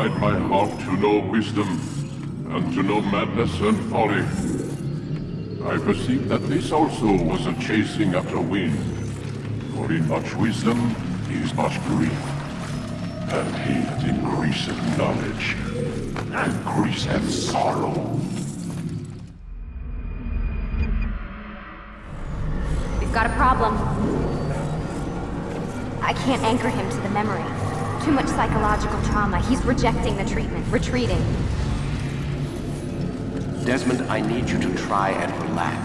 purified my heart to know wisdom, and to know madness and folly. I perceive that this also was a chasing after wind. For in much wisdom is much grief, and he that increaseth knowledge increaseth sorrow. We've got a problem. I can't anchor him to the memory. Too much psychological trauma. He's rejecting the treatment, retreating. Desmond, I need you to try and relax.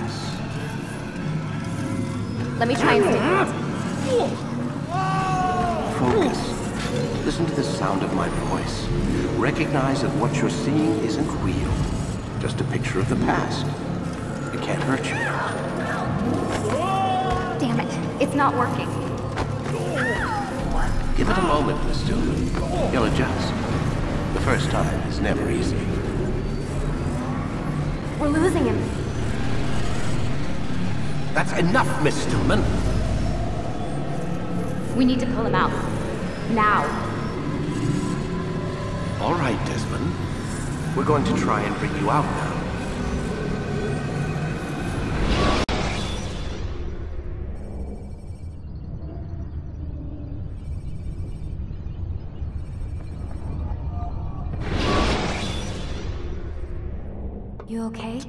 Let me try and stimulate. Focus. Listen to the sound of my voice. Recognize that what you're seeing isn't real. Just a picture of the past. It can't hurt you. Damn it. It's not working. Give it a moment, Miss Stillman. You'll adjust. The first time is never easy. We're losing him. That's enough, Miss Stillman. We need to pull him out. Now. All right, Desmond. We're going to try and bring you out now. You okay?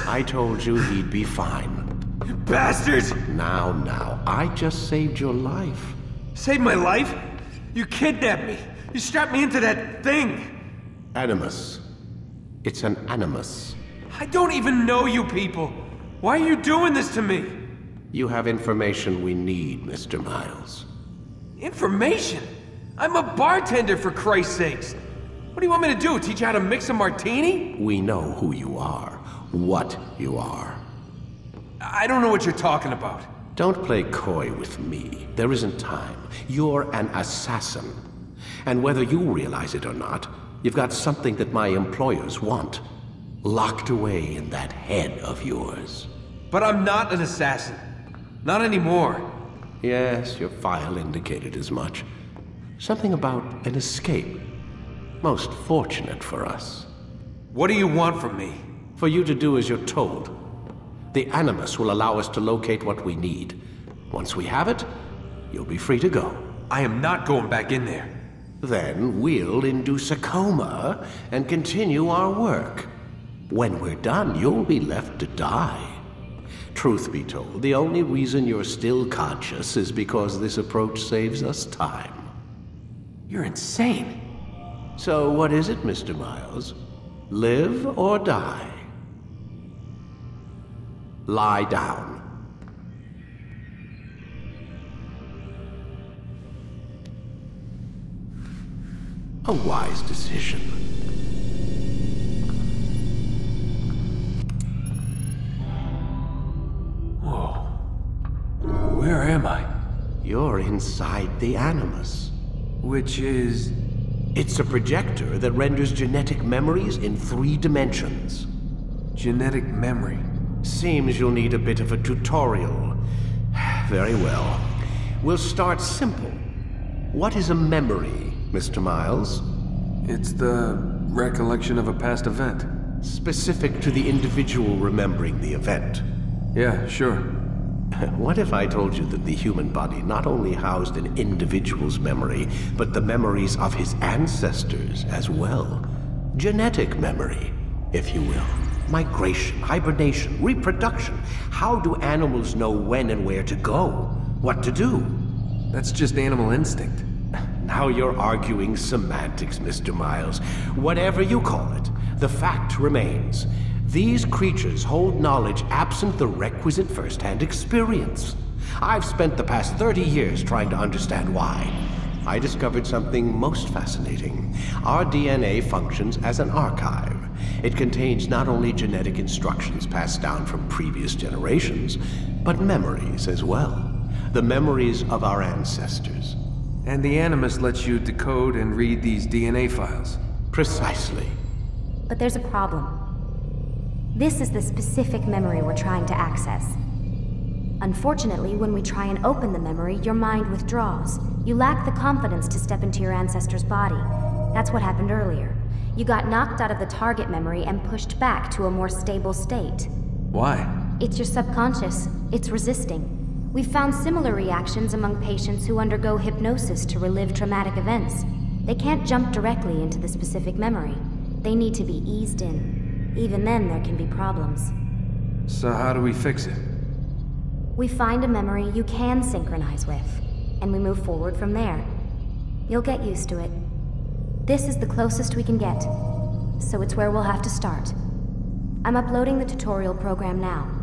I told you he'd be fine. You bastards! Now, I just saved your life. Saved my life? You kidnapped me. You strapped me into that thing. Animus. It's an animus. I don't even know you people. Why are you doing this to me? You have information we need, Mr. Miles. Information? I'm a bartender, for Christ's sakes. What do you want me to do? Teach you how to mix a martini? We know who you are. What you are. I don't know what you're talking about. Don't play coy with me. There isn't time. You're an assassin. And whether you realize it or not, you've got something that my employers want. Locked away in that head of yours. But I'm not an assassin. Not anymore. Yes, your file indicated as much. Something about an escape. Most fortunate for us. What do you want from me? For you to do as you're told. The Animus will allow us to locate what we need. Once we have it, you'll be free to go. I am not going back in there. Then we'll induce a coma and continue our work. When we're done, you'll be left to die. Truth be told, the only reason you're still conscious is because this approach saves us time. You're insane. So what is it, Mr. Miles? Live or die? Lie down. A wise decision. Whoa. Where am I? You're inside the Animus. Which is... It's a projector that renders genetic memories in 3 dimensions. Genetic memory. Seems you'll need a bit of a tutorial. Very well. We'll start simple. What is a memory, Mr. Miles? It's the recollection of a past event. Specific to the individual remembering the event. Yeah, sure. What if I told you that the human body not only housed an individual's memory, but the memories of his ancestors as well? Genetic memory, if you will. Migration, hibernation, reproduction. How do animals know when and where to go? What to do? That's just animal instinct. Now you're arguing semantics, Mr. Miles. Whatever you call it, the fact remains. These creatures hold knowledge absent the requisite first-hand experience. I've spent the past 30 years trying to understand why. I discovered something most fascinating. Our DNA functions as an archive. It contains not only genetic instructions passed down from previous generations, but memories as well. The memories of our ancestors. And the Animus lets you decode and read these DNA files. Precisely. But there's a problem. This is the specific memory we're trying to access. Unfortunately, when we try and open the memory, your mind withdraws. You lack the confidence to step into your ancestor's body. That's what happened earlier. You got knocked out of the target memory and pushed back to a more stable state. Why? It's your subconscious. It's resisting. We've found similar reactions among patients who undergo hypnosis to relive traumatic events. They can't jump directly into the specific memory. They need to be eased in. Even then, there can be problems. So how do we fix it? We find a memory you can synchronize with, and we move forward from there. You'll get used to it. This is the closest we can get, so it's where we'll have to start. I'm uploading the tutorial program now.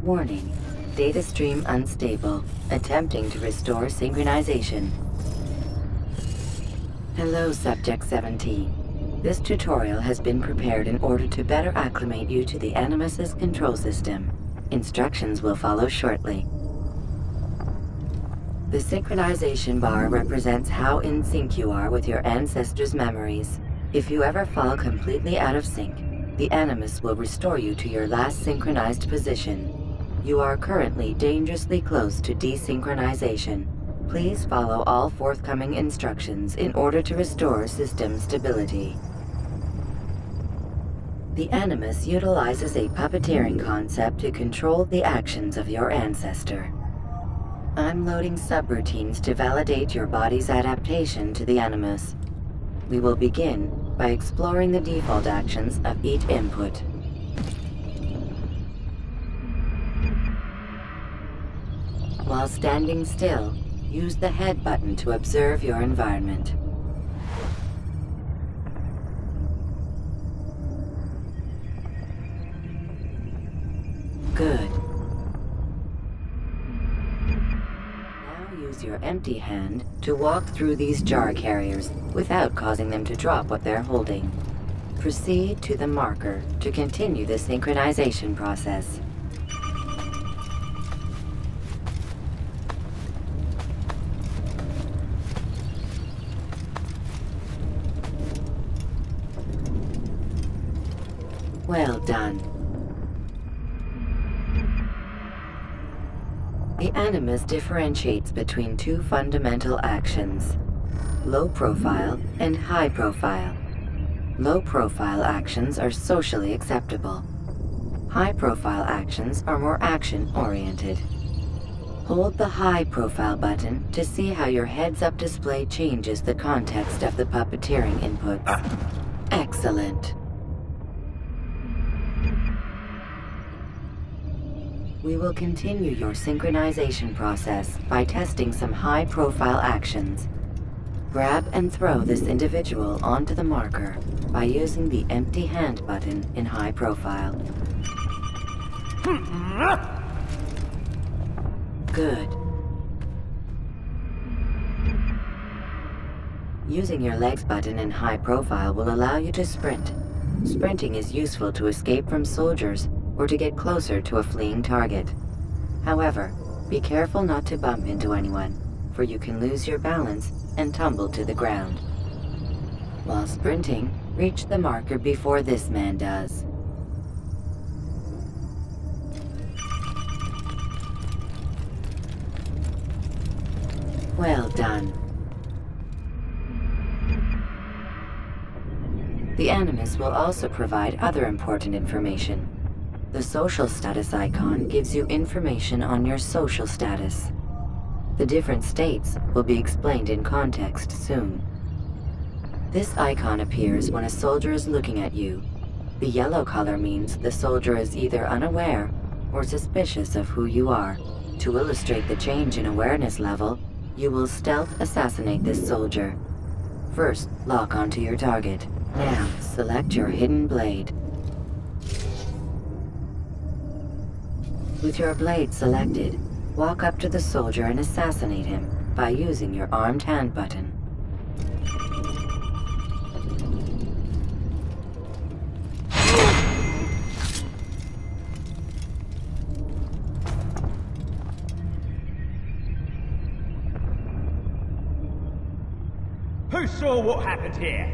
Warning. Data stream unstable. Attempting to restore synchronization. Hello, Subject 17. This tutorial has been prepared in order to better acclimate you to the Animus's control system. Instructions will follow shortly. The synchronization bar represents how in sync you are with your ancestors' memories. If you ever fall completely out of sync, the Animus will restore you to your last synchronized position. You are currently dangerously close to desynchronization. Please follow all forthcoming instructions in order to restore system stability. The Animus utilizes a puppeteering concept to control the actions of your ancestor. I'm loading subroutines to validate your body's adaptation to the Animus. We will begin by exploring the default actions of each input. While standing still, use the head button to observe your environment. Good. Now use your empty hand to walk through these jar carriers without causing them to drop what they're holding. Proceed to the marker to continue the synchronization process. Well done. The Animus differentiates between two fundamental actions: low profile and high profile. Low profile actions are socially acceptable. High profile actions are more action-oriented. Hold the high profile button to see how your heads-up display changes the context of the puppeteering inputs. Excellent. We will continue your synchronization process by testing some high-profile actions. Grab and throw this individual onto the marker by using the empty hand button in high profile. Good. Using your legs button in high profile will allow you to sprint. Sprinting is useful to escape from soldiers or to get closer to a fleeing target. However, be careful not to bump into anyone, for you can lose your balance and tumble to the ground. While sprinting, reach the marker before this man does. Well done. The Animus will also provide other important information. The social status icon gives you information on your social status. The different states will be explained in context soon. This icon appears when a soldier is looking at you. The yellow color means the soldier is either unaware or suspicious of who you are. To illustrate the change in awareness level, you will stealth assassinate this soldier. First, lock onto your target. Now, select your hidden blade. With your blade selected, walk up to the soldier and assassinate him by using your armed hand button. Who saw what happened here?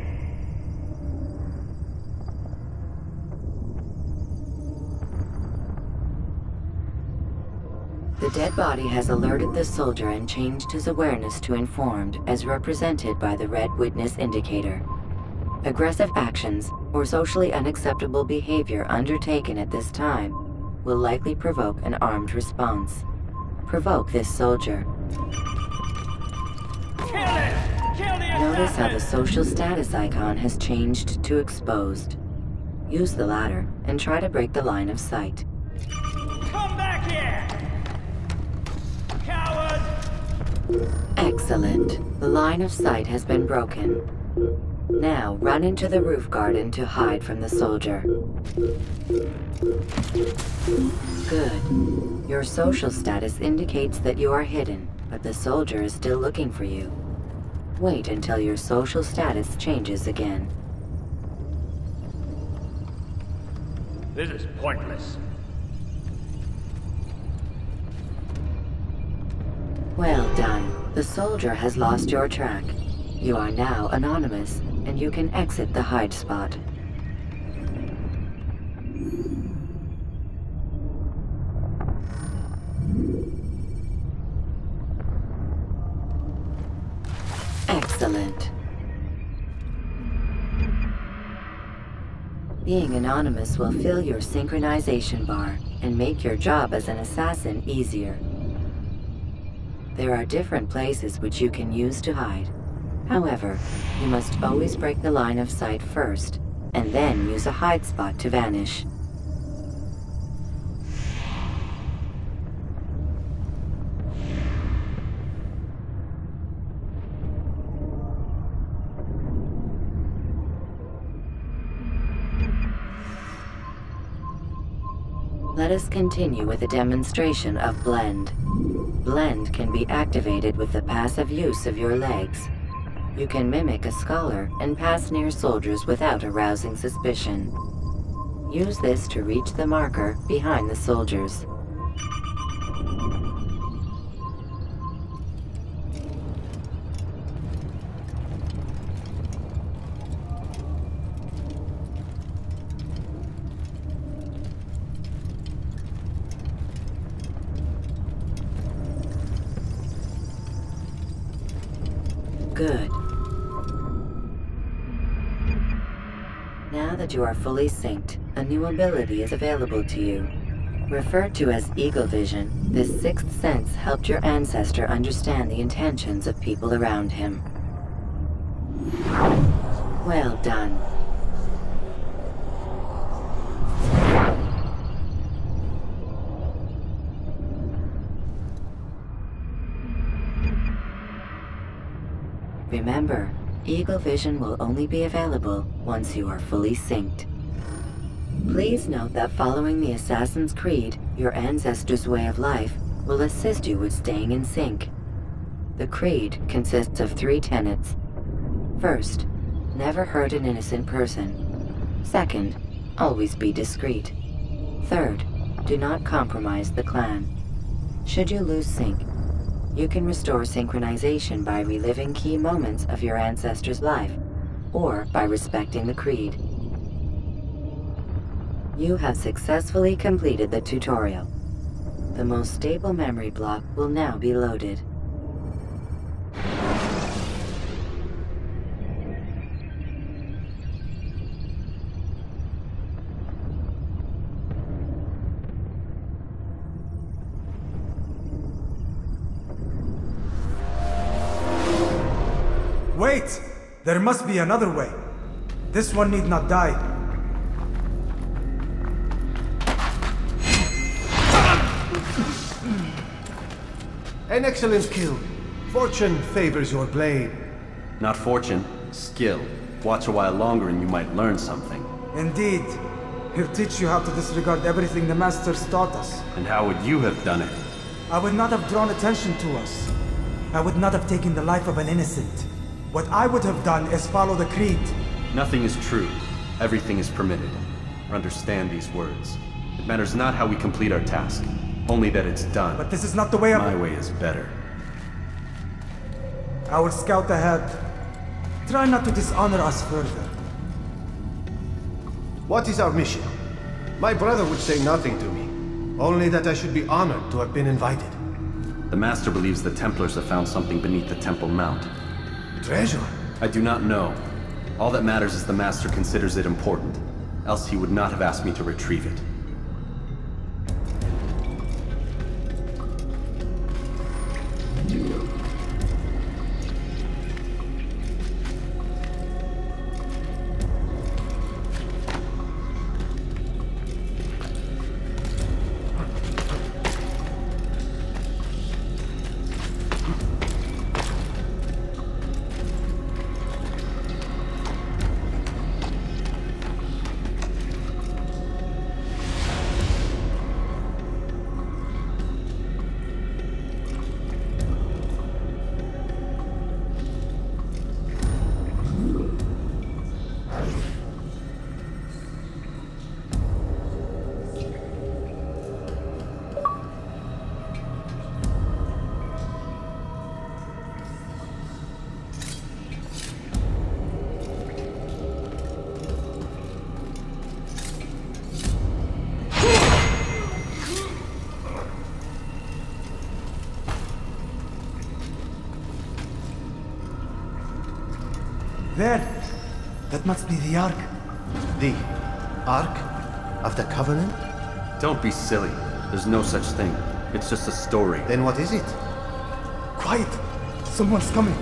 The dead body has alerted the soldier and changed his awareness to informed, as represented by the red witness indicator. Aggressive actions or socially unacceptable behavior undertaken at this time will likely provoke an armed response. Provoke this soldier. Kill him! Kill the Notice how the assassin! social status icon has changed to exposed. Use the latter and try to break the line of sight. Come back here! Coward! Excellent. The line of sight has been broken. Now run into the roof garden to hide from the soldier. Good. Your social status indicates that you are hidden, but the soldier is still looking for you. Wait until your social status changes again. This is pointless. Well done. The soldier has lost your track. You are now anonymous, and you can exit the hide spot. Excellent. Being anonymous will fill your synchronization bar and make your job as an assassin easier. There are different places which you can use to hide. However, you must always break the line of sight first, and then use a hide spot to vanish. Let us continue with a demonstration of Blend. Blend can be activated with the passive use of your legs. You can mimic a scholar and pass near soldiers without arousing suspicion. Use this to reach the marker behind the soldiers. Good. Now that you are fully synced, a new ability is available to you. Referred to as Eagle Vision, this sixth sense helped your ancestor understand the intentions of people around him. Well done. Remember, Eagle Vision will only be available once you are fully synced. Please note that following the Assassin's Creed, your ancestors' way of life will assist you with staying in sync. The Creed consists of 3 tenets. First, never hurt an innocent person. Second, always be discreet. Third, do not compromise the clan. Should you lose sync, you can restore synchronization by reliving key moments of your ancestor's life, or by respecting the Creed. You have successfully completed the tutorial. The most stable memory block will now be loaded. Wait! There must be another way. This one need not die. An excellent kill. Fortune favors your blade. Not fortune, skill. Watch a while longer and you might learn something. Indeed. He'll teach you how to disregard everything the Masters taught us. And how would you have done it? I would not have drawn attention to us. I would not have taken the life of an innocent. What I would have done is follow the Creed. Nothing is true. Everything is permitted. Understand these words. It matters not how we complete our task, only that it's done. But this is not the way My way is better. I will scout ahead. Try not to dishonor us further. What is our mission? My brother would say nothing to me. Only that I should be honored to have been invited. The Master believes the Templars have found something beneath the Temple Mount. Treasure? I do not know. All that matters is the Master considers it important. Else he would not have asked me to retrieve it. There! That must be the Ark. The Ark of the Covenant? Don't be silly. There's no such thing. It's just a story. Then what is it? Quiet! Someone's coming.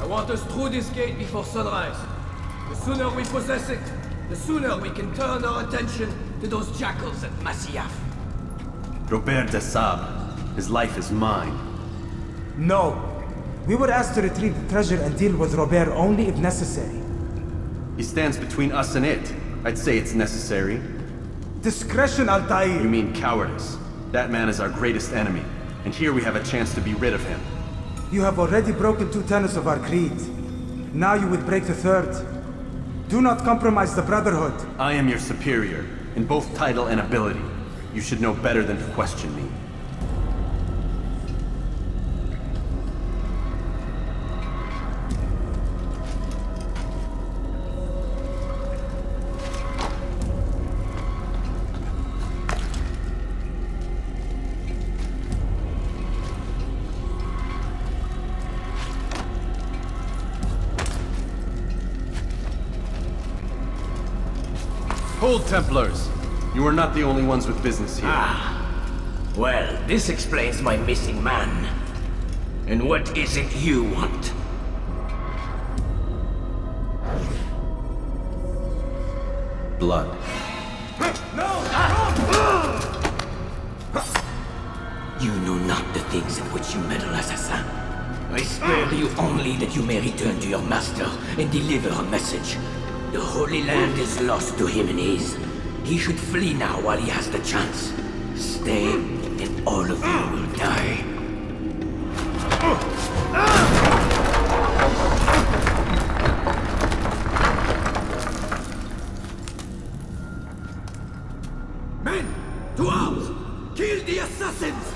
I want us through this gate before sunrise. The sooner we possess it, the sooner we can turn our attention to those jackals at Masyaf. Robert de Sable. His life is mine. No. We were asked to retrieve the treasure and deal with Robert only if necessary. He stands between us and it. I'd say it's necessary. Discretion, Altair! You mean cowardice. That man is our greatest enemy, and here we have a chance to be rid of him. You have already broken 2 tenets of our creed. Now you would break the 3rd. Do not compromise the Brotherhood. I am your superior, in both title and ability. You should know better than to question me. Hold, Templars! You are not the only ones with business here. Well, this explains my missing man. And what is it you want? Blood. You know not the things in which you meddle, assassin. I spare you only that you may return to your master and deliver a message. The Holy Land is lost to him and his. He should flee now while he has the chance. Stay, and all of you will die. Men! To arms! Kill the assassins!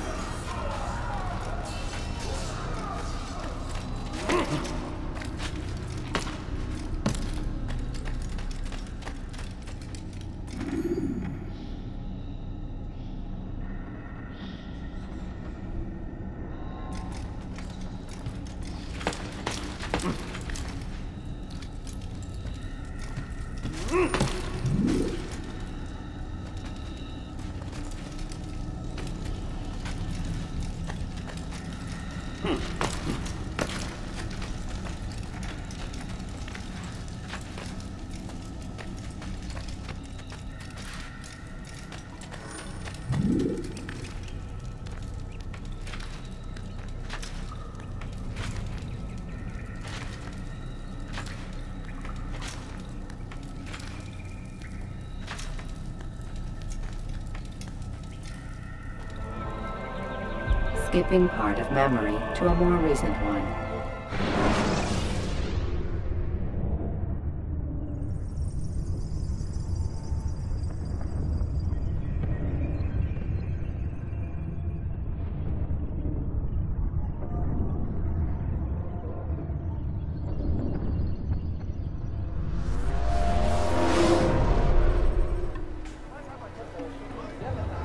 Skipping part of memory to a more recent one.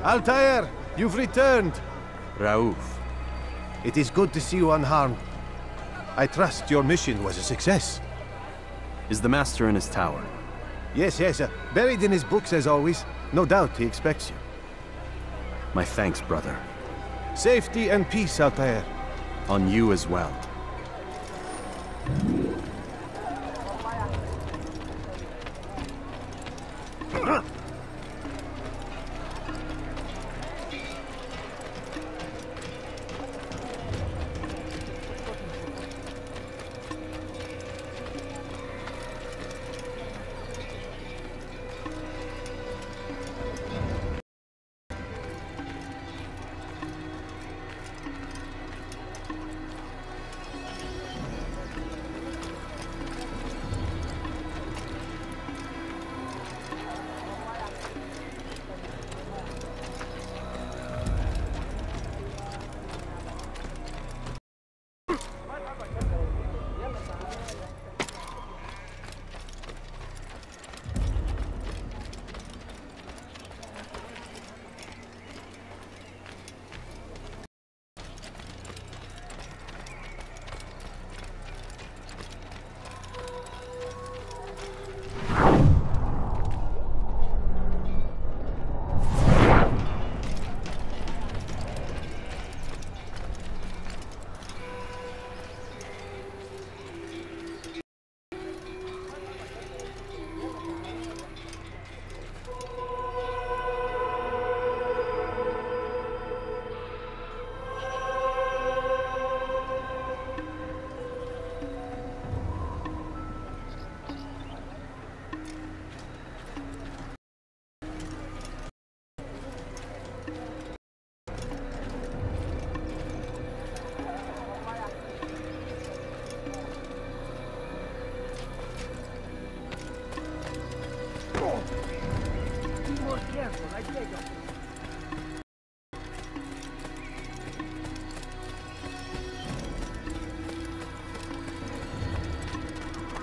Altair, you've returned. Rauf. It is good to see you unharmed. I trust your mission was a success. Is the Master in his tower? Yes, buried in his books as always. No doubt he expects you. My thanks, brother. Safety and peace, Altair. On you as well.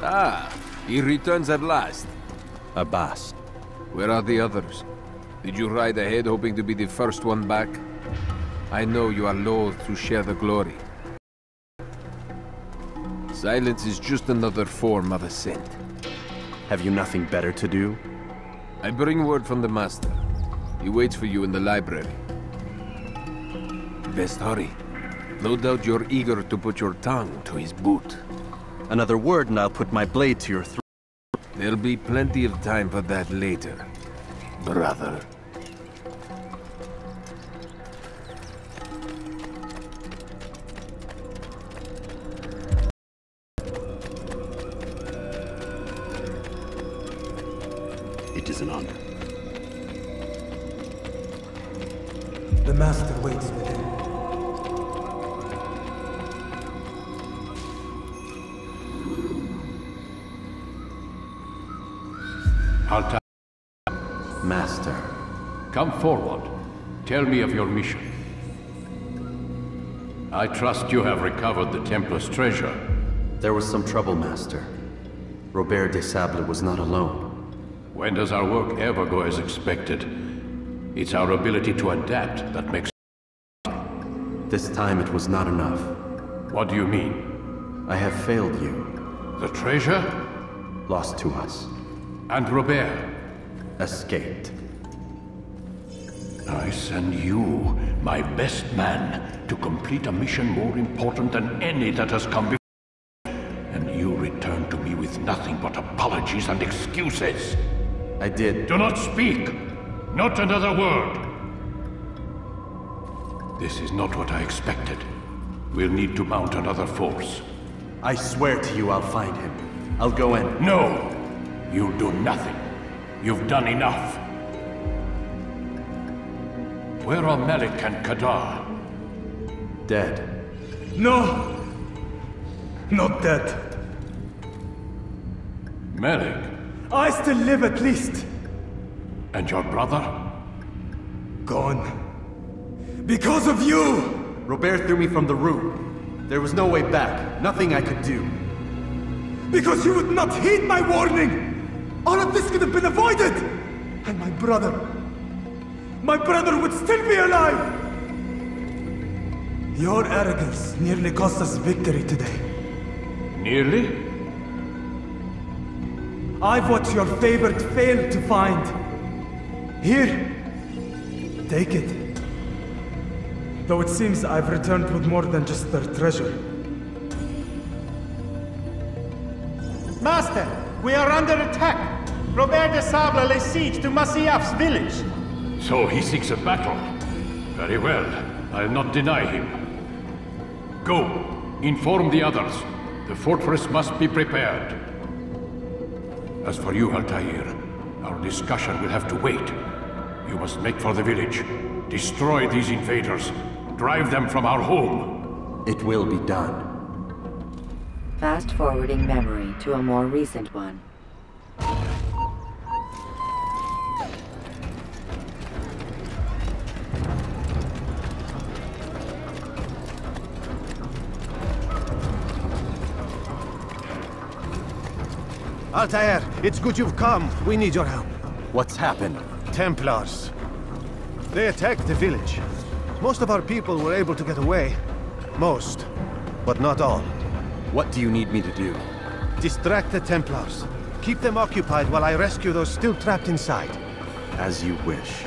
Ah, he returns at last. Abbas. Where are the others? Did you ride ahead hoping to be the first one back? I know you are loath to share the glory. Silence is just another form of assent. Have you nothing better to do? I bring word from the Master. He waits for you in the library. Best hurry. No doubt you're eager to put your tongue to his boot. Another word and I'll put my blade to your throat. There'll be plenty of time for that later, brother. It is an honor. The Master waits within. Altair. Master. Come forward. Tell me of your mission. I trust you have recovered the Templar's treasure. There was some trouble, Master. Robert de Sable was not alone. When does our work ever go as expected? It's our ability to adapt that makes... This time it was not enough. What do you mean? I have failed you. The treasure? Lost to us. And Robert? Escaped. I send you, my best man, to complete a mission more important than any that has come before. And you return to me with nothing but apologies and excuses. I did. Do not speak! Not another word! This is not what I expected. We'll need to mount another force. I swear to you I'll find him. I'll go in. No! You'll do nothing. You've done enough. Where are Malik and Kadar? Dead. No! Not dead. Malik? I still live at least. And your brother? Gone. Because of you! Robert threw me from the roof. There was no way back. Nothing I could do. Because you would not heed my warning! All of this could have been avoided! And my brother... my brother would still be alive! Your arrogance nearly cost us victory today. Nearly? I've what your favorite failed to find. Here, take it. Though it seems I've returned with more than just their treasure. Master, we are under attack. Robert de Sable lays siege to Masyaf's village. So he seeks a battle. Very well. I'll not deny him. Go. Inform the others. The fortress must be prepared. As for you, Altair, our discussion will have to wait. You must make for the village. Destroy these invaders. Drive them from our home. It will be done. Fast-forwarding memory to a more recent one. Altair, it's good you've come. We need your help. What's happened? Templars. They attacked the village. Most of our people were able to get away. Most, but not all. What do you need me to do? Distract the Templars. Keep them occupied while I rescue those still trapped inside. As you wish.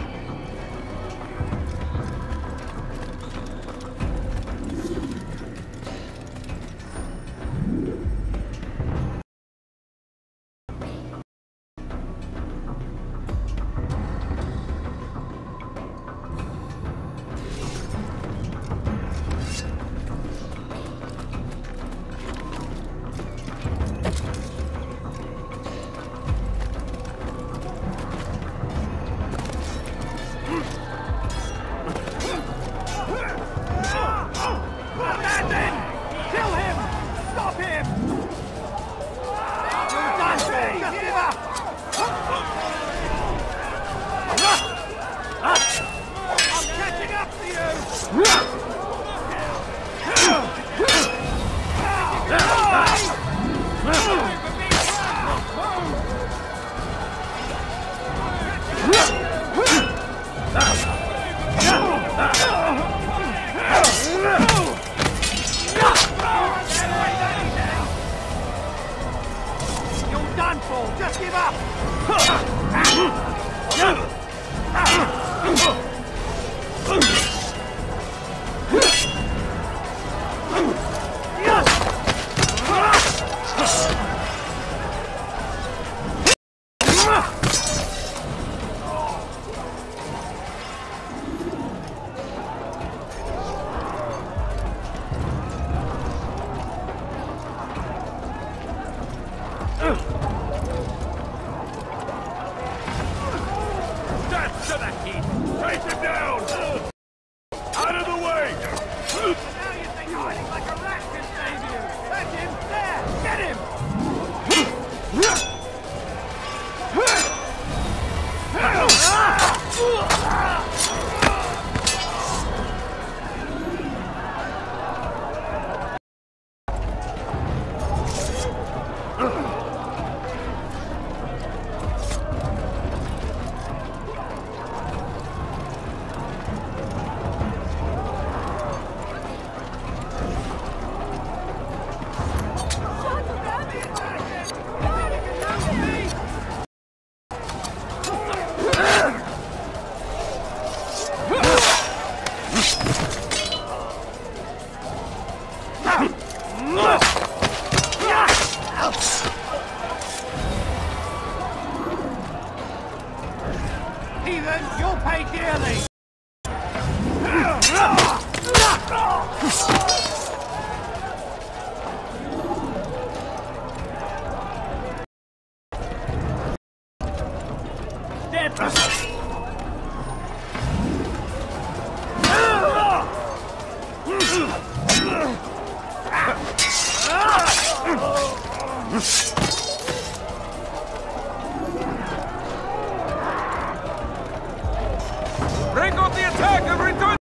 Break off the attack and return!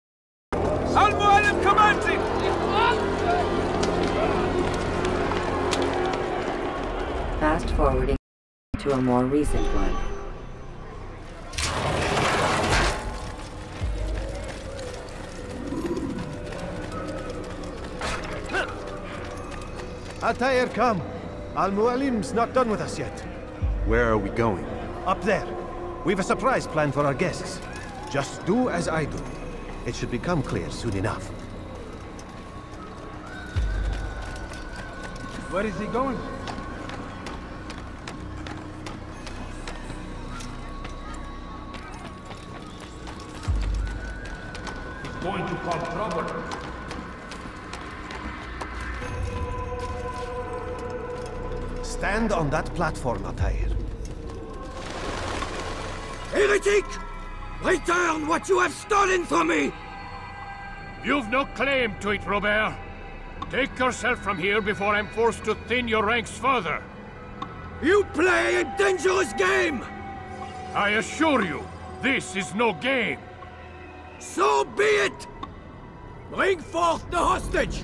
Al-Mualim commanding! Fast forwarding to a more recent one. Altair, come. Al-Mualim's not done with us yet. Where are we going? Up there. We've a surprise planned for our guests. Just do as I do. It should become clear soon enough. Where is he going? He's going to cause trouble. Stand on that platform, Altair. Heretic! Return what you have stolen from me! You've no claim to it, Robert. Take yourself from here before I'm forced to thin your ranks further. You play a dangerous game! I assure you, this is no game. So be it! Bring forth the hostage!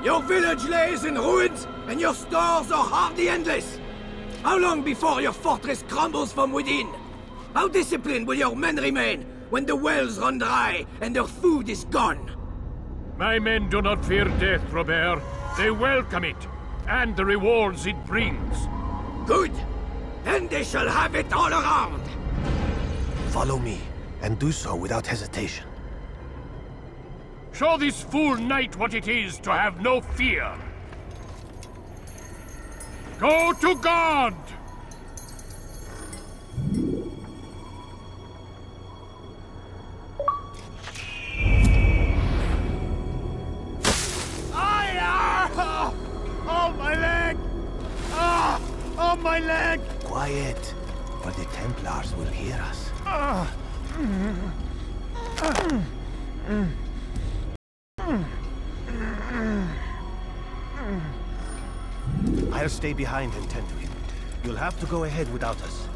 Your village lays in ruins, and your stores are hardly endless. How long before your fortress crumbles from within? How disciplined will your men remain when the wells run dry and their food is gone? My men do not fear death, Robert. They welcome it, and the rewards it brings. Good. Then they shall have it all around. Follow me, and do so without hesitation. Show this fool knight what it is to have no fear. Go to God! Oh, my leg! Ah! Oh, my leg! Quiet, or the Templars will hear us. I'll stay behind and tend to him. You'll have to go ahead without us.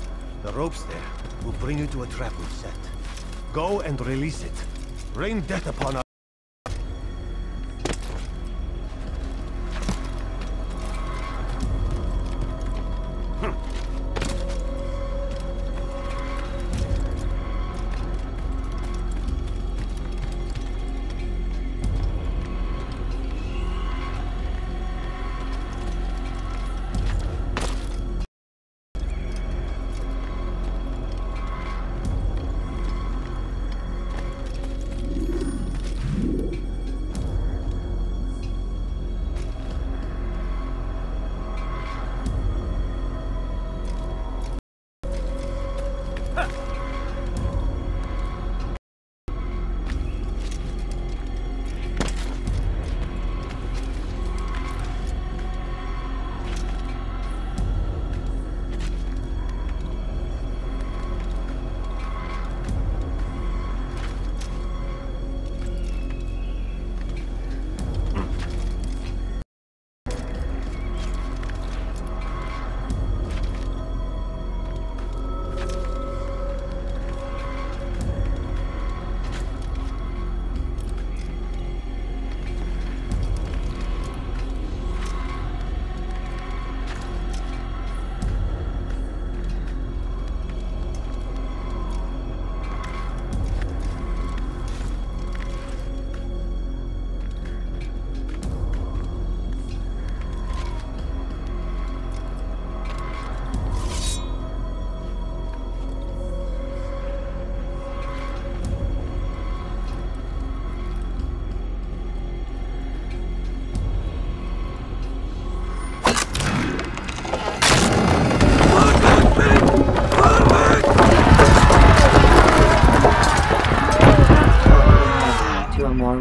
The ropes there will bring you to a trap we've set. Go and release it. Rain death upon us.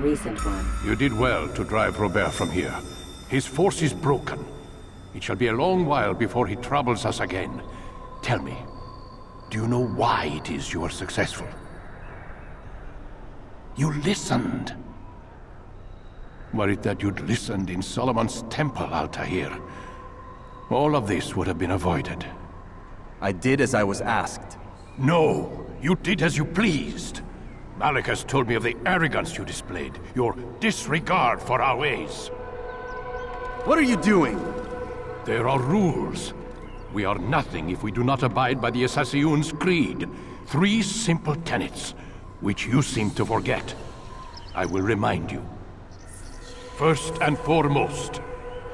Recent one. You did well to drive Robert from here. His force is broken. It shall be a long while before he troubles us again. Tell me, do you know why it is you are successful? You listened. Were it that you'd listened in Solomon's temple, Altair, all of this would have been avoided. I did as I was asked. No, you did as you pleased. Malik has told me of the arrogance you displayed, your disregard for our ways. What are you doing? There are rules. We are nothing if we do not abide by the Assassin's creed. 3 simple tenets. which you seem to forget. I will remind you. First and foremost,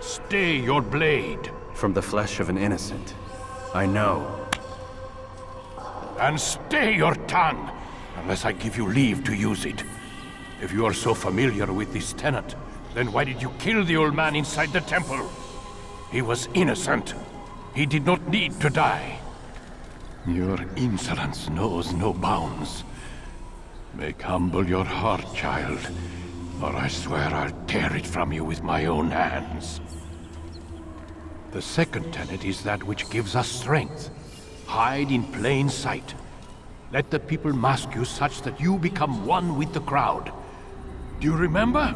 stay your blade. From the flesh of an innocent. I know. And stay your tongue, unless I give you leave to use it. If you are so familiar with this tenet, then why did you kill the old man inside the temple? He was innocent. He did not need to die. Your insolence knows no bounds. Make humble your heart, child, or I swear I'll tear it from you with my own hands. The second tenet is that which gives us strength. Hide in plain sight. Let the people mask you such that you become one with the crowd. Do you remember?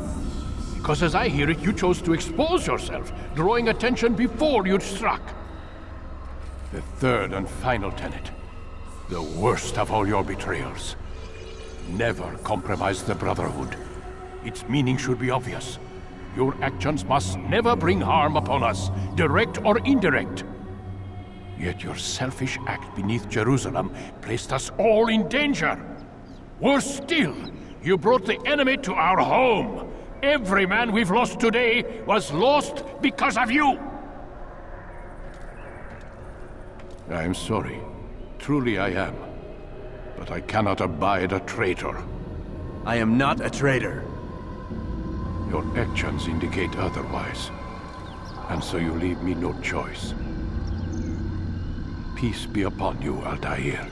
Because as I hear it, you chose to expose yourself, drawing attention before you'd struck. The third and final tenet. The worst of all your betrayals. Never compromise the Brotherhood. Its meaning should be obvious. Your actions must never bring harm upon us, direct or indirect. Yet your selfish act beneath Jerusalem placed us all in danger. Worse still, you brought the enemy to our home. Every man we've lost today was lost because of you. I am sorry. Truly I am. But I cannot abide a traitor. I am not a traitor. Your actions indicate otherwise. And so you leave me no choice. Peace be upon you, Altair.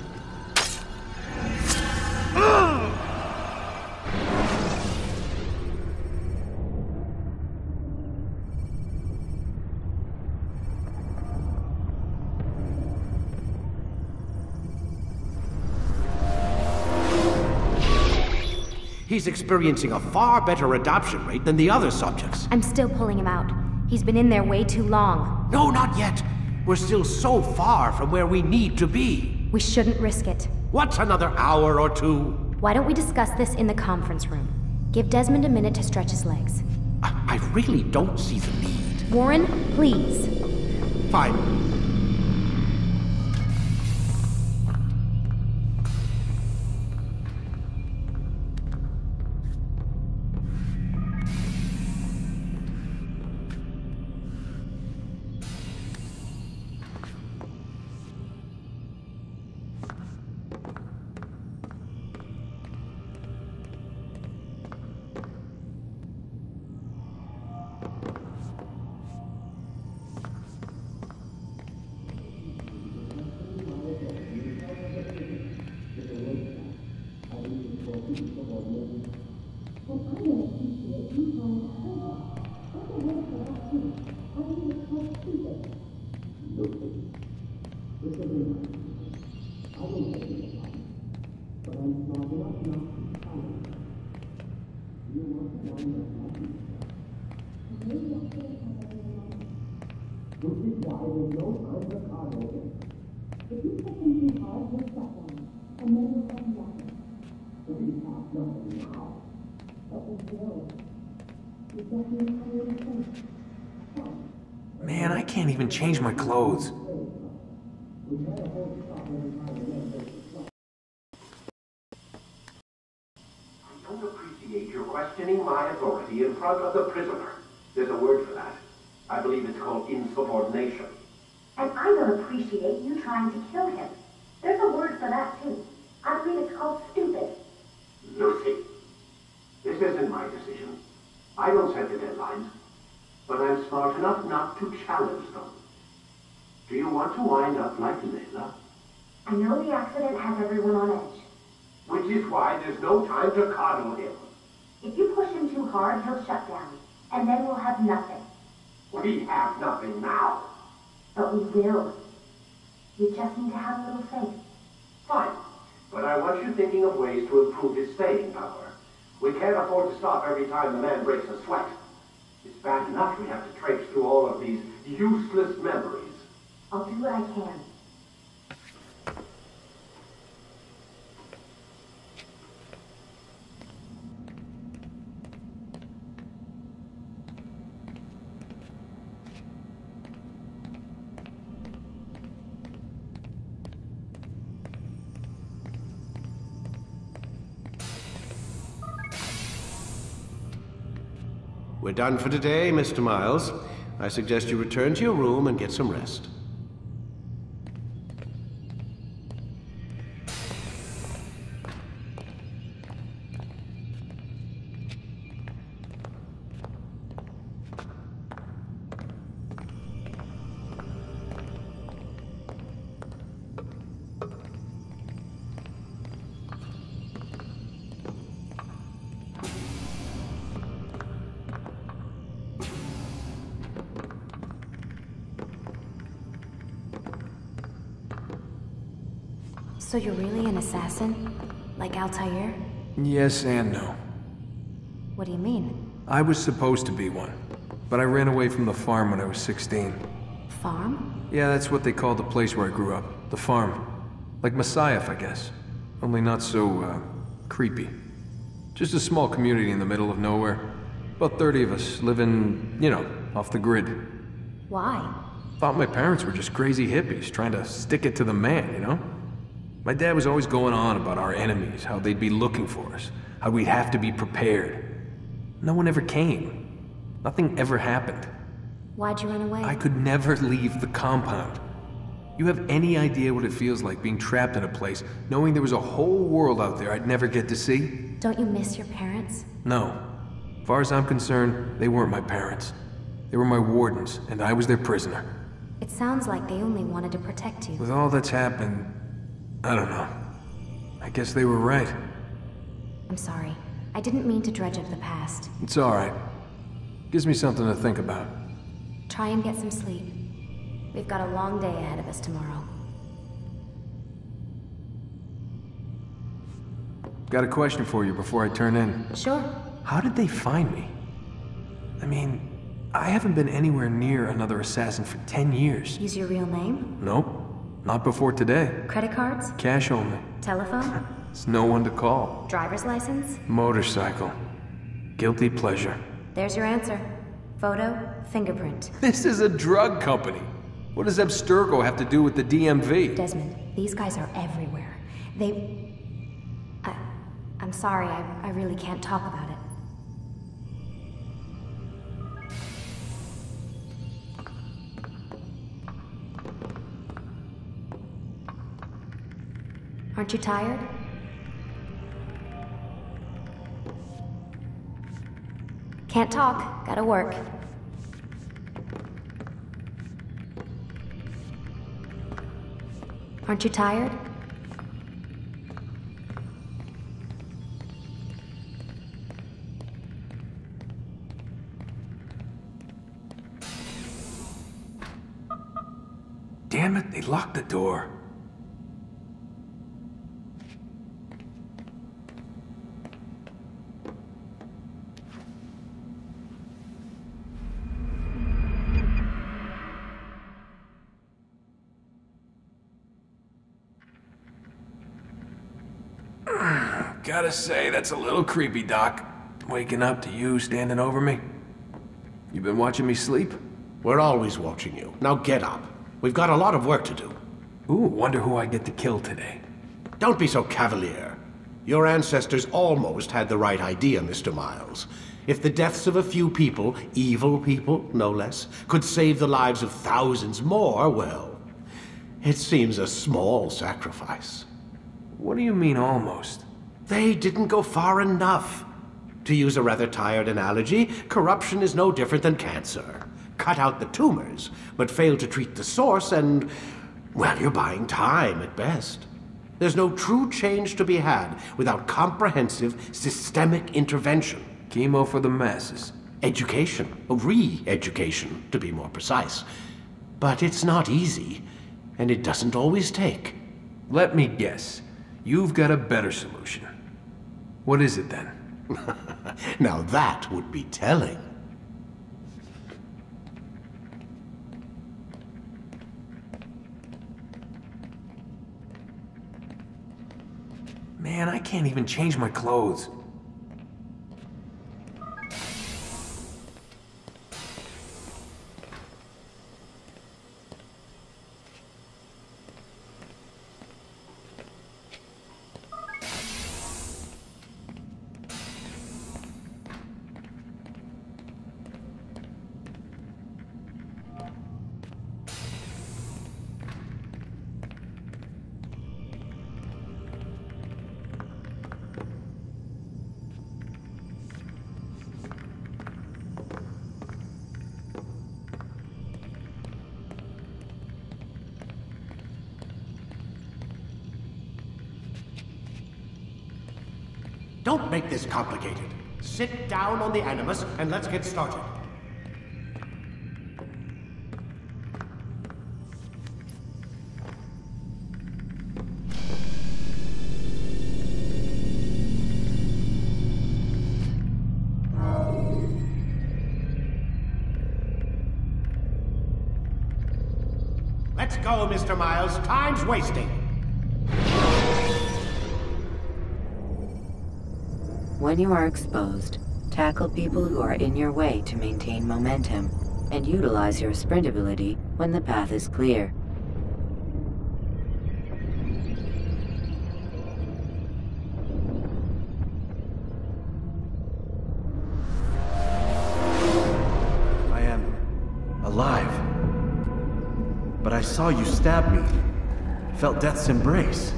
He's experiencing a far better adoption rate than the other subjects. I'm still pulling him out. He's been in there way too long. No, not yet. We're still so far from where we need to be. We shouldn't risk it. What's another hour or two? Why don't we discuss this in the conference room? Give Desmond a minute to stretch his legs. I really don't see the need. Warren, please. Fine. Man, I can't even change my clothes. I don't appreciate your questioning my authority in front of the prisoner. There's a word for that. I believe it's called insubordination. And I don't appreciate you trying to kill him. There's a word for that, too. I believe it's called stupid. Lucy, this isn't my decision. I don't set the deadlines. But I'm smart enough not to challenge them. Do you want to wind up like Layla? I know the accident has everyone on edge. Which is why there's no time to coddle him. If you push him too hard, he'll shut down. And then we'll have nothing. We have nothing now. But we will. You just need to have a little faith. Fine. But I want you thinking of ways to improve his staying power. We can't afford to stop every time the man breaks a sweat. It's bad enough we have to traipse through all of these useless memories. I'll do what I can. We're done for today, Mr. Miles. I suggest you return to your room and get some rest. So you're really an assassin? Like Altair? Yes and no. What do you mean? I was supposed to be one, but I ran away from the farm when I was 16. Farm? Yeah, that's what they called the place where I grew up. The farm. Like Messiah, I guess. Only not so, creepy. Just a small community in the middle of nowhere. About 30 of us, living, you know, off the grid. Why? Thought my parents were just crazy hippies, trying to stick it to the man, you know? My dad was always going on about our enemies, how they'd be looking for us, how we'd have to be prepared. No one ever came. Nothing ever happened. Why'd you run away? I could never leave the compound. You have any idea what it feels like being trapped in a place, knowing there was a whole world out there I'd never get to see? Don't you miss your parents? No. As far as I'm concerned, they weren't my parents. They were my wardens, and I was their prisoner. It sounds like they only wanted to protect you. With all that's happened, I don't know. I guess they were right. I'm sorry. I didn't mean to dredge up the past. It's alright. Gives me something to think about. Try and get some sleep. We've got a long day ahead of us tomorrow. Got a question for you before I turn in. Sure. How did they find me? I mean, I haven't been anywhere near another assassin for 10 years. Use your real name? Nope. Not before today. Credit cards? Cash only. Telephone? There's no one to call. Driver's license? Motorcycle. Guilty pleasure. There's your answer. Photo, fingerprint. This is a drug company. What does Abstergo have to do with the DMV? Desmond, these guys are everywhere. I'm sorry, I really can't talk about it. Aren't you tired? Can't talk, gotta work. Aren't you tired? Damn it, they locked the door. Gotta say, that's a little creepy, Doc. Waking up to you standing over me. You been watching me sleep? We're always watching you. Now get up. We've got a lot of work to do. Ooh, wonder who I get to kill today. Don't be so cavalier. Your ancestors almost had the right idea, Mr. Miles. If the deaths of a few people, evil people, no less, could save the lives of thousands more, well, it seems a small sacrifice. What do you mean, almost? They didn't go far enough. To use a rather tired analogy, corruption is no different than cancer. Cut out the tumors, but fail to treat the source and, well, you're buying time at best. There's no true change to be had without comprehensive, systemic intervention. Chemo for the masses. Education. Re-education, to be more precise. But it's not easy, and it doesn't always take. Let me guess. You've got a better solution. What is it, then? Now that would be telling. Man, I can't even change my clothes. Don't make this complicated. Sit down on the Animus and let's get started. Let's go, Mr. Miles. Time's wasting. When you are exposed, tackle people who are in your way to maintain momentum, and utilize your sprint ability when the path is clear. I am alive. But I saw you stab me. Felt death's embrace.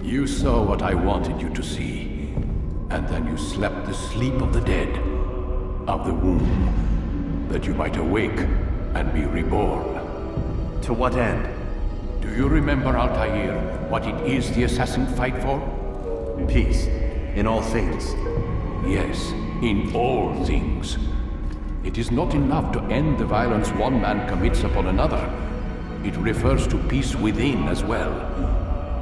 You saw what I wanted you to see, and then you slept the sleep of the dead, of the womb, that you might awake and be reborn. To what end? Do you remember, Altair, what it is the assassins fight for? Peace. In all things. Yes, in all things. It is not enough to end the violence one man commits upon another. It refers to peace within as well.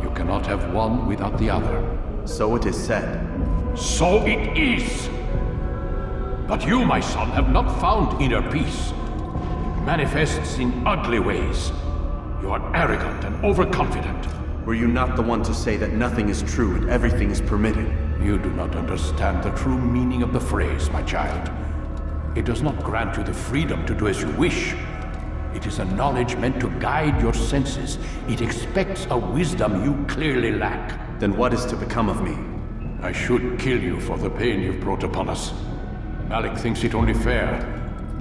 You cannot have one without the other. So it is said. So it is! But you, my son, have not found inner peace. It manifests in ugly ways. You are arrogant and overconfident. Were you not the one to say that nothing is true and everything is permitted? You do not understand the true meaning of the phrase, my child. It does not grant you the freedom to do as you wish. It is a knowledge meant to guide your senses. It expects a wisdom you clearly lack. Then what is to become of me? I should kill you for the pain you've brought upon us. Malik thinks it only fair.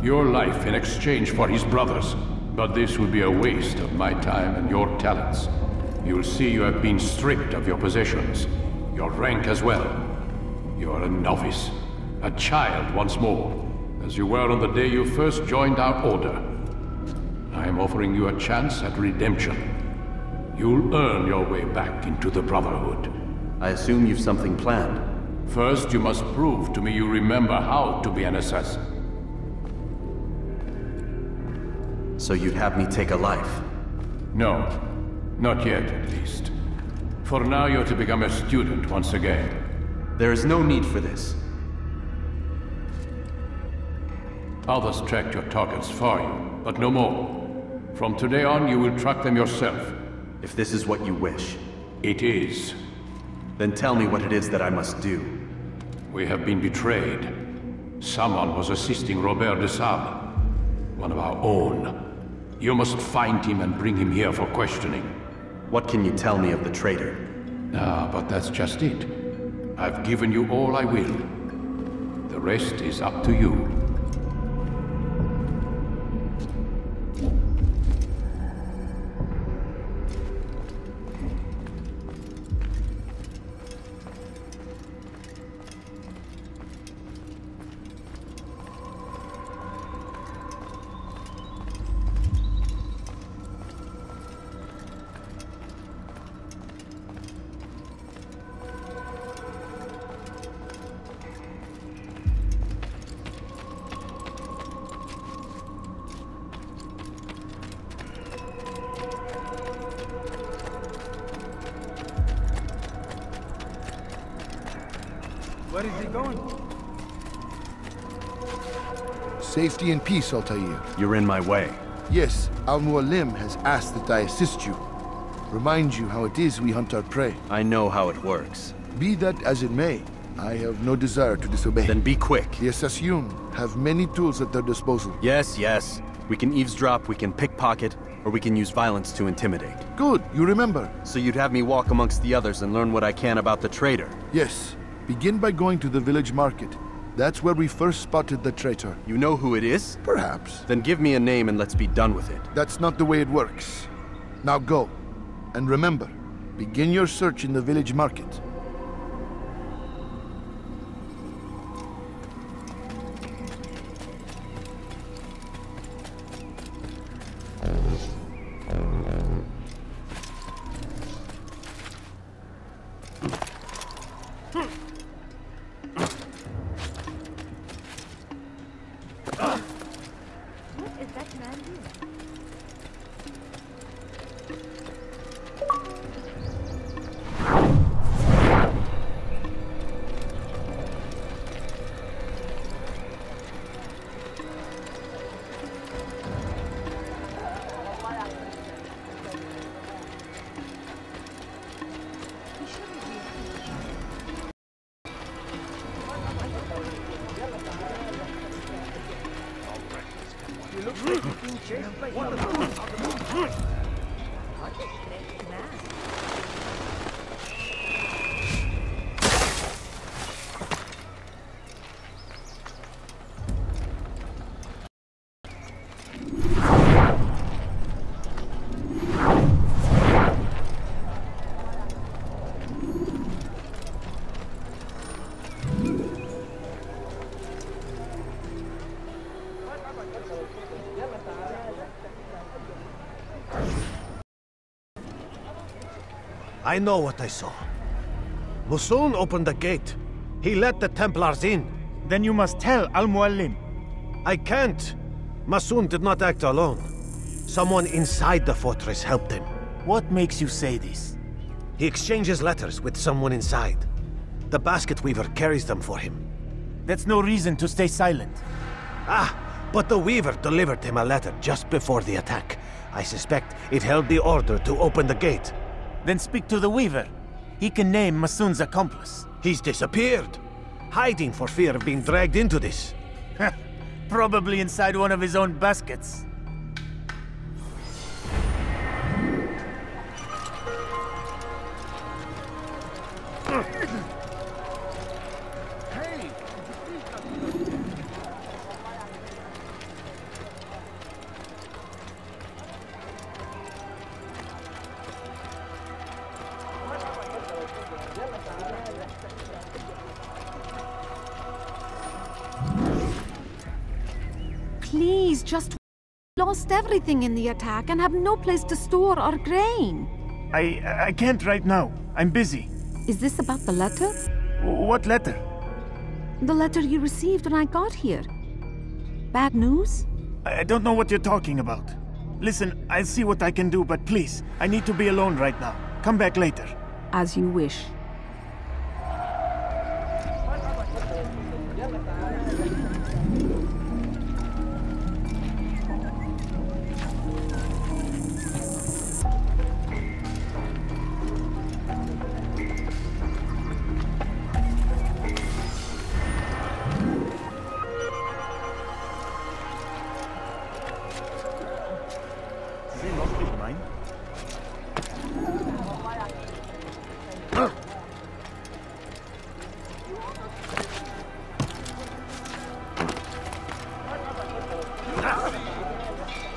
Your life in exchange for his brother's. But this would be a waste of my time and your talents. You'll see you have been stripped of your possessions. Your rank as well. You are a novice. A child once more. As you were on the day you first joined our order. I am offering you a chance at redemption. You'll earn your way back into the Brotherhood. I assume you've something planned. First, you must prove to me you remember how to be an assassin. So you'd have me take a life? No. Not yet, at least. For now, you're to become a student once again. There is no need for this. Others tracked your targets for you, but no more. From today on, you will track them yourself. If this is what you wish. It is. Then tell me what it is that I must do. We have been betrayed. Someone was assisting Robert de Sable, one of our own. You must find him and bring him here for questioning. What can you tell me of the traitor? Ah, but that's just it. I've given you all I will. The rest is up to you. Where is he going? Safety and peace, Altair. You're in my way. Yes, Al-Mualim has asked that I assist you. Remind you how it is we hunt our prey. I know how it works. Be that as it may, I have no desire to disobey. Then be quick. The Assassin have many tools at their disposal. Yes, yes. We can eavesdrop, we can pickpocket, or we can use violence to intimidate. Good, you remember. So you'd have me walk amongst the others and learn what I can about the traitor? Yes. Begin by going to the village market. That's where we first spotted the traitor. You know who it is? Perhaps. Then give me a name and let's be done with it. That's not the way it works. Now go. And remember, begin your search in the village market. I know what I saw. Musun opened the gate. He let the Templars in. Then you must tell Al-Mualim. I can't. Musun did not act alone. Someone inside the fortress helped him. What makes you say this? He exchanges letters with someone inside. The basket weaver carries them for him. That's no reason to stay silent. Ah, but the weaver delivered him a letter just before the attack. I suspect it held the order to open the gate. Then speak to the weaver. He can name Masun's accomplice. He's disappeared. Hiding for fear of being dragged into this. Probably inside one of his own baskets. Please, just lost everything in the attack and have no place to store our grain. I can't right now. I'm busy. Is this about the letter? What letter? The letter you received when I got here. Bad news? I don't know what you're talking about. Listen, I'll see what I can do, but please, I need to be alone right now. Come back later. As you wish.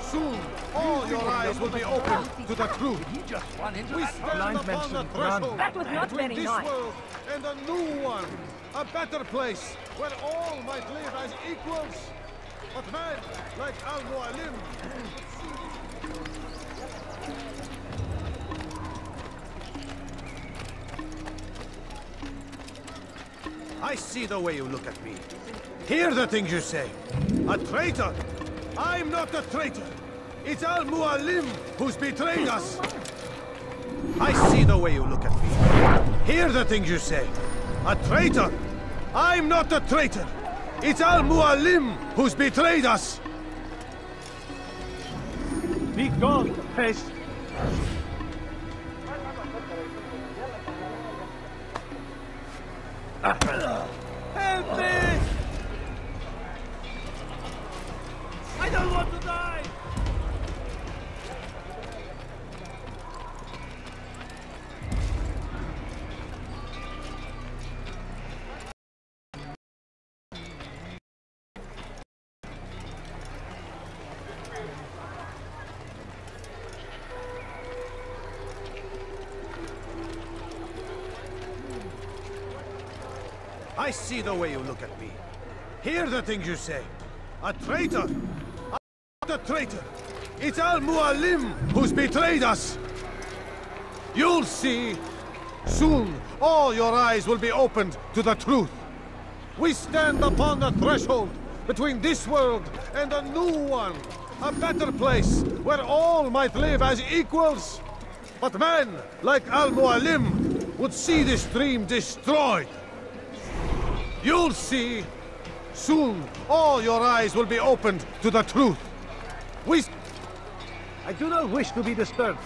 Soon, all your eyes will be open to the truth. We stand upon the threshold That was not between very this nice. world and a new one, a better place where all might live as equals. But men like Al-Mualim. I see the way you look at me. Hear the things you say. A traitor? I'm not a traitor. It's Al-Mualim who's betrayed us. I see the way you look at me. Hear the things you say. A traitor? I'm not a traitor. It's Al-Mualim who's betrayed us. Be gone, pest. Help me! I don't want to die! I see the way you look at me. Hear the things you say. A traitor? I'm not a traitor. It's Al-Mualim who's betrayed us. You'll see. Soon, all your eyes will be opened to the truth. We stand upon the threshold between this world and a new one. A better place, where all might live as equals. But men like Al-Mualim would see this dream destroyed. You'll see. Soon, all your eyes will be opened to the truth. I do not wish to be disturbed.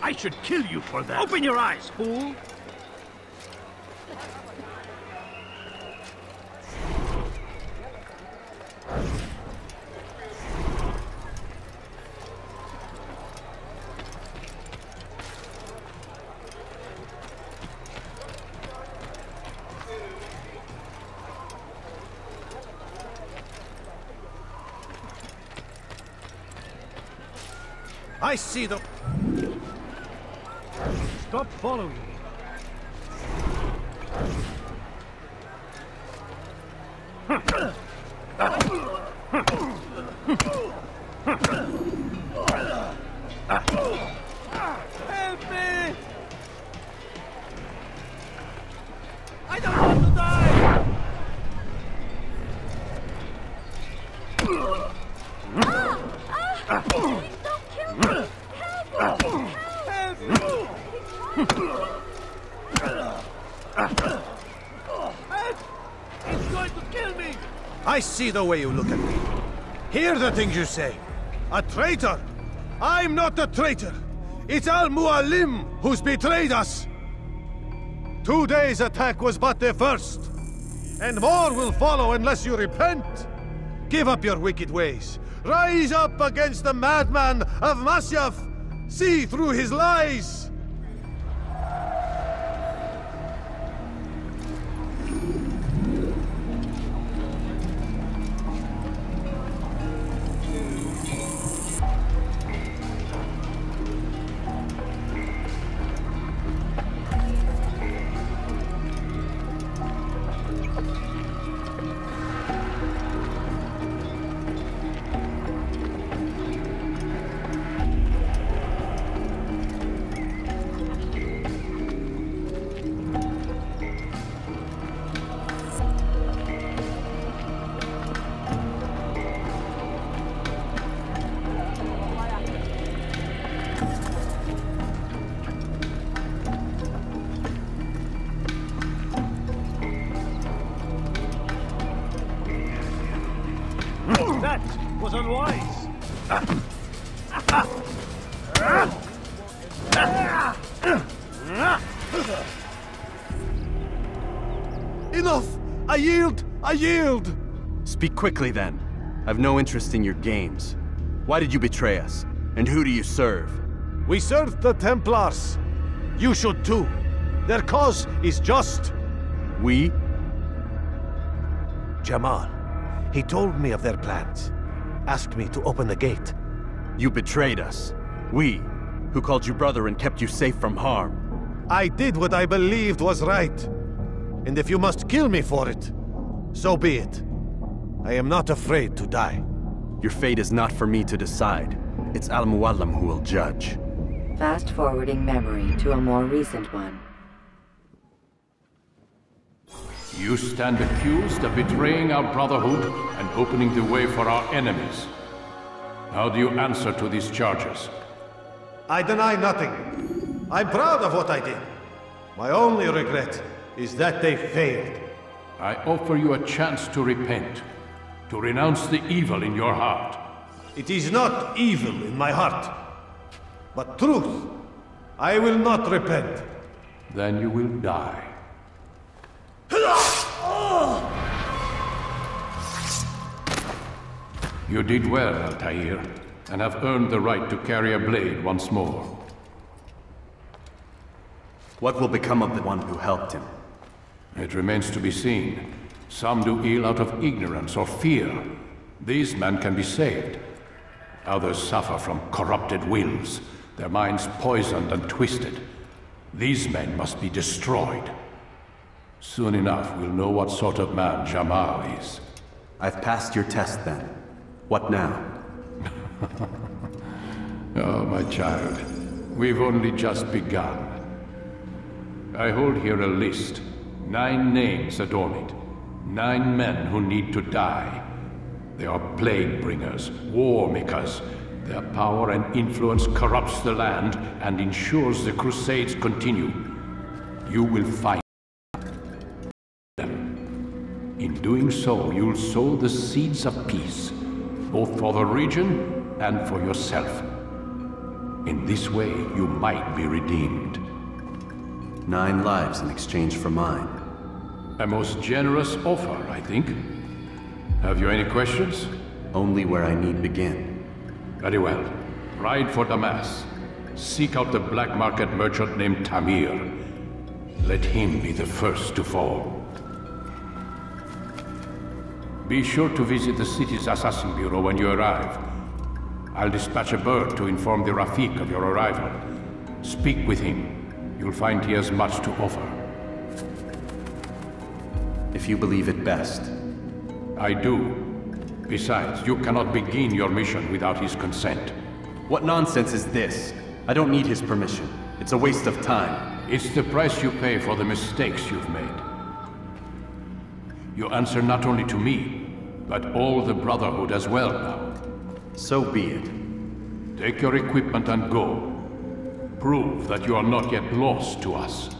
I should kill you for that. Open your eyes, fool! I see them. Stop following me. Help me! I don't want to die! It's going to kill me! I see the way you look at me. Hear the things you say. A traitor! I'm not a traitor! It's Al-Mualim who's betrayed us! Today's attack was but the first. And more will follow unless you repent. Give up your wicked ways. Rise up against the madman of Masyaf! See through his lies! That was unwise. Enough! I yield! I yield! Speak quickly then. I've no interest in your games. Why did you betray us? And who do you serve? We serve the Templars. You should too. Their cause is just. We? Jamal. He told me of their plans. Asked me to open the gate. You betrayed us. We, who called you brother and kept you safe from harm. I did what I believed was right. And if you must kill me for it, so be it. I am not afraid to die. Your fate is not for me to decide. It's Al-Mualim who will judge. Fast-forwarding memory to a more recent one. You stand accused of betraying our Brotherhood and opening the way for our enemies. How do you answer to these charges? I deny nothing. I'm proud of what I did. My only regret is that they failed. I offer you a chance to repent, to renounce the evil in your heart. It is not evil in my heart, but truth. I will not repent. Then you will die. You did well, Altair, and have earned the right to carry a blade once more. What will become of the one who helped him? It remains to be seen. Some do ill out of ignorance or fear. These men can be saved. Others suffer from corrupted wills, their minds poisoned and twisted. These men must be destroyed. Soon enough, we'll know what sort of man Jamal is. I've passed your test then. What now? Oh, my child. We've only just begun. I hold here a list. 9 names adorn it. 9 men who need to die. They are plague bringers, war makers. Their power and influence corrupts the land and ensures the Crusades continue. You will fight them. In doing so, you'll sow the seeds of peace, both for the region and for yourself. In this way, you might be redeemed. 9 lives in exchange for mine. A most generous offer, I think. Have you any questions? Only where I need begin. Very well. Ride for Damas. Seek out the black market merchant named Tamir. Let him be the first to fall. Be sure to visit the city's assassin bureau when you arrive. I'll dispatch a bird to inform the Rafik of your arrival. Speak with him. You'll find he has much to offer. If you believe it best. I do. Besides, you cannot begin your mission without his consent. What nonsense is this? I don't need his permission. It's a waste of time. It's the price you pay for the mistakes you've made. You answer not only to me, but all the Brotherhood as well now. So be it. Take your equipment and go. Prove that you are not yet lost to us.